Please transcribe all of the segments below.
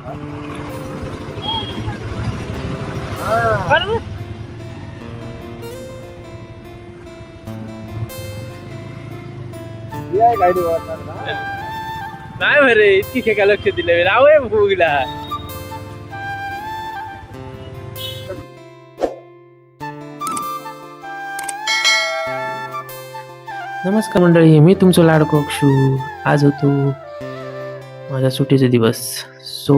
नाही बरे इतकी खेळा लक्ष दिले रावय भोगला. नमस्कार मंडळी, मी तुमचं लाडको अक्षू. आज होतो माझ्या सुट्टीचा दिवस. सो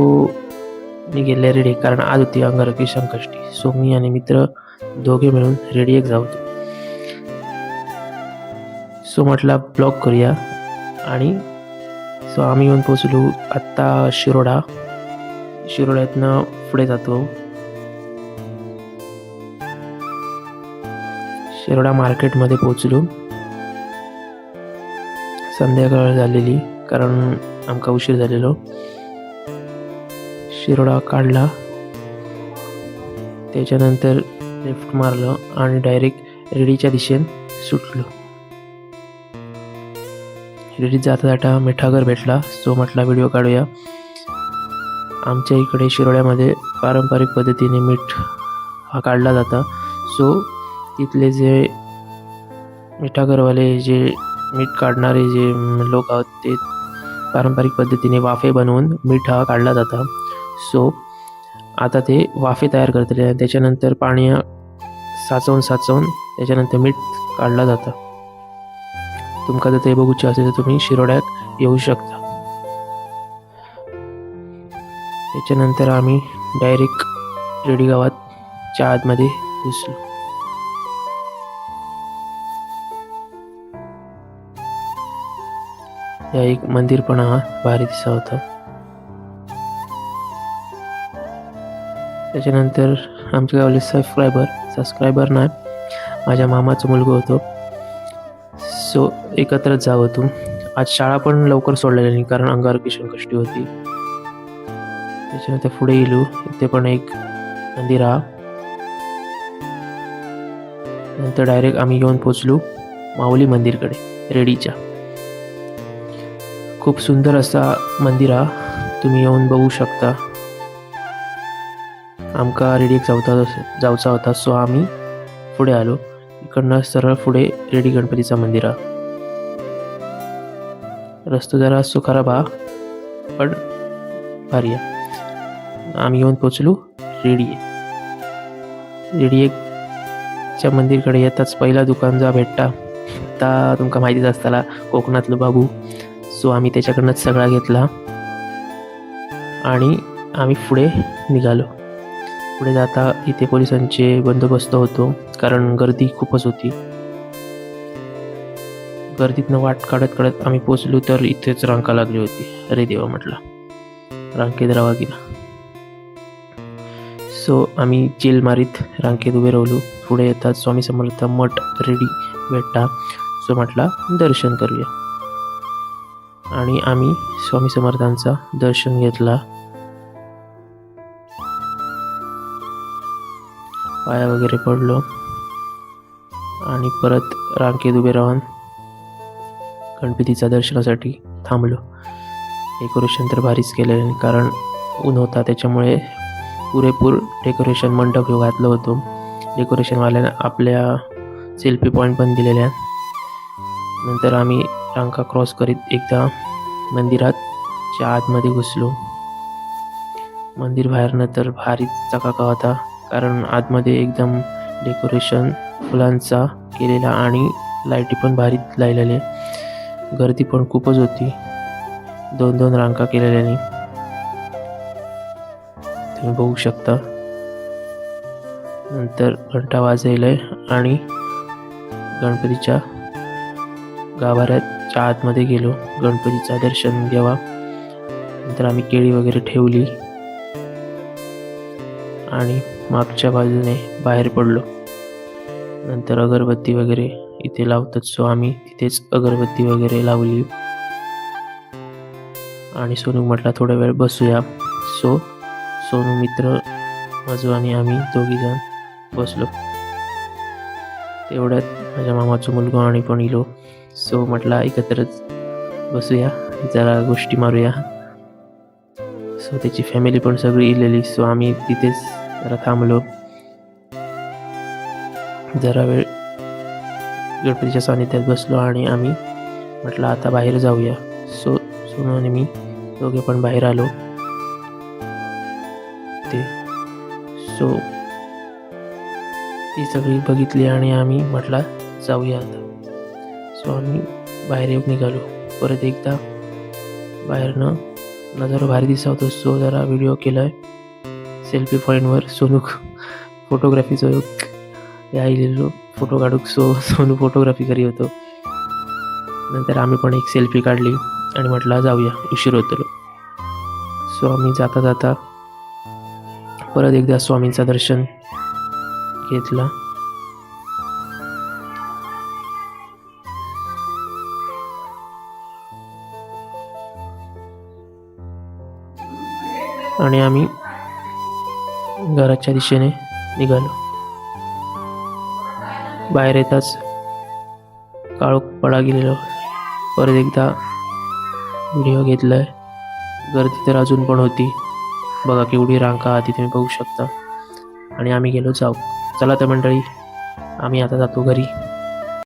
मी गेले रेडी, कारण आज होती अंगारकी संकष्टी. सो मी आणि मित्र दोघे मिळून रेडी एक जाऊ. सो म्हटला ब्लॉग करूया. आणि सो आम्ही येऊन पोचलो आत्ता शिरोड्यातनं पुढे जातो. शिरोडा मार्केटमध्ये पोचलो. संध्याकाळ झालेली, कारण आमका उशीर झालेलो. शिरोडा काढला, त्याच्यानंतर लेफ्ट मारलं आणि डायरेक्ट रेडीच्या दिशेने सुटलो. रेडीत जाता जाता मिठागर भेटला. सो म्हटला व्हिडिओ काढूया. आमच्या इकडे शिरोड्यामध्ये पारंपरिक पद्धतीने मीठ हा काढला जाता. सो तिथले जे मिठागरवाले, जे मीठ काढणारे जे लोक आहेत, ते पारंपरिक पद्धतीने वाफे बनवून मीठ हा काढला जाता. सो आता ते वाफे तयार करतले आणि त्याच्यानंतर पाणी साचवून त्याच्यानंतर मीठ काढला जातं. तुमका जर ते बघूचे असेल तर तुम्ही शिरोड्यात येऊ शकता. त्याच्यानंतर आम्ही डायरेक्ट रेडी गावाच्या आतमध्ये घुसलो. या एक मंदिर पण हा भारी दिसा होता. त्याच्यानंतर आमच्या गावाले सबस्क्रायबर नाही, माझ्या मामाचा मुलगा होतो. सो एकत्रच जावं होतो. आज शाळा पण लवकर सोडलेली नाही, कारण अंगारकी संकष्टी होती. त्याच्यानंतर पुढे गेलो. इथे पण एक मंदिर हा. नंतर डायरेक्ट आम्ही येऊन पोचलो माऊली मंदिरकडे रेडीच्या. खूप सुंदर असा मंदिर हा, तुम्ही येऊन बघू शकता. आमका रेडी जाऊचा होता. सो आम्ही पुढे आलो. इकडनं सरळ पुढे रेडी गणपतीचा मंदिर हा. रस्तो जरा असो खराब हा, पण भारी आहे. आम्ही येऊन पोचलो रेडी एकच्या मंदिरकडे येताच पहिला दुकान जा भेटता आता तुमका माहितीच असताला, कोकणातलं बाबू. सो आम्ही त्याच्याकडनंच सगळा घेतला आणि आम्ही पुढे निघालो. पुढे जाता इथे पोलिसांचे बंदोबस्त होतो, कारण गर्दी खूपच होती. गर्दीतनं वाट काढत आम्ही पोचलो तर इथेच रांका लागली होती. अरे देवा, म्हटला रांकेत राहावा गेला. सो आम्ही चिल मारीत रांकेत उभे राहिलो. पुढे येतात स्वामी समर्थ मठ रेडी भेटता. सो म्हटला दर्शन करूया. आणि आम्ही स्वामी समर्थांचा दर्शन घेतला. पाया वगैरे पडलो आणि परत रांकेत उभे राहून गणपतीच्या दर्शनासाठी थांबलो. डेकोरेशन तर भारीच केलेलं, कारण ऊन होता त्याच्यामुळे पुरेपूर डेकोरेशन मंडप घातलं होतं. डेकोरेशनवाल्यानं आपल्या सेल्फी पॉईंट पण दिलेल्या. नंतर आम्ही रांका क्रॉस करीत एकदा मंदिराच्या आतमध्ये घुसलो. मंदिर बाहेरनं तर भारीच चकाका होता, कारण आतमध्ये एकदम डेकोरेशन फुलांचा केलेला आणि लाईटी पण भारीच लावलेले. गर्दी पण खूपच होती, 2-2 रांका केलेल्यानी तुम्ही बघू शकता. नंतर घंटा वाजवलाय आणि गणपतीच्या गाभाऱ्याच्या आतमध्ये गेलो गणपतीचा दर्शन घ्यावा. नंतर आम्ही केळी वगैरे ठेवली आणि मागच्या बाजूने बाहेर पडलो. नंतर अगरबत्ती वगैरे इथे लावतात. सो आम्ही तिथेच अगरबत्ती वगैरे लावली आणि सोनू म्हटला थोडा वेळ बसूया. सो सोनू मित्र माझं आणि आम्ही दोघीजण बसलो. तेवढ्यात माझ्या मामाचा मुलगा आणि पण इलो. सो म्हटला एकत्रच बसूया, जरा गोष्टी मारूया. सो त्याची फॅमिली पण सगळी इलेली. सो आम्ही तिथेच जरा थांबलो, जरा वेळ गणपतीच्या सानिध्यात बसलो आणि आम्ही म्हटलं आता बाहेर जाऊया. सो सोनू आणि मी दोघे पण बाहेर आलो ते. सो ती सगळी बघितली आणि आम्ही म्हटलं जाऊया आता. सो आम्ही बाहेर येऊन निघालो. परत एकदा बाहेरनं नजारा भारी दिसत होतो. सो जरा व्हिडिओ केला आहे सेल्फी पॉईंटवर. सोनू फोटोग्राफीचं आलेलो फोटो काढूक. सो सोनू फोटोग्राफी करी होतो. नंतर आम्ही पण एक सेल्फी काढली आणि म्हटलं जाऊया, उशीर होतो. सो आम्ही जाता जाता परत एकदा स्वामींचं दर्शन घेतला. आणि आम्ही घराच्या दिशेने निघालो. बाहेर येताच काळोख पडा गेलेलो. परत एकदा व्हिडिओ घेतलाय. गर्दी तर अजून पण होती, बघा केवढी रांका आधी तुम्ही बघू शकता. आणि आम्ही गेलो जाऊ. चला तर मंडळी, आम्ही आता जातो घरी.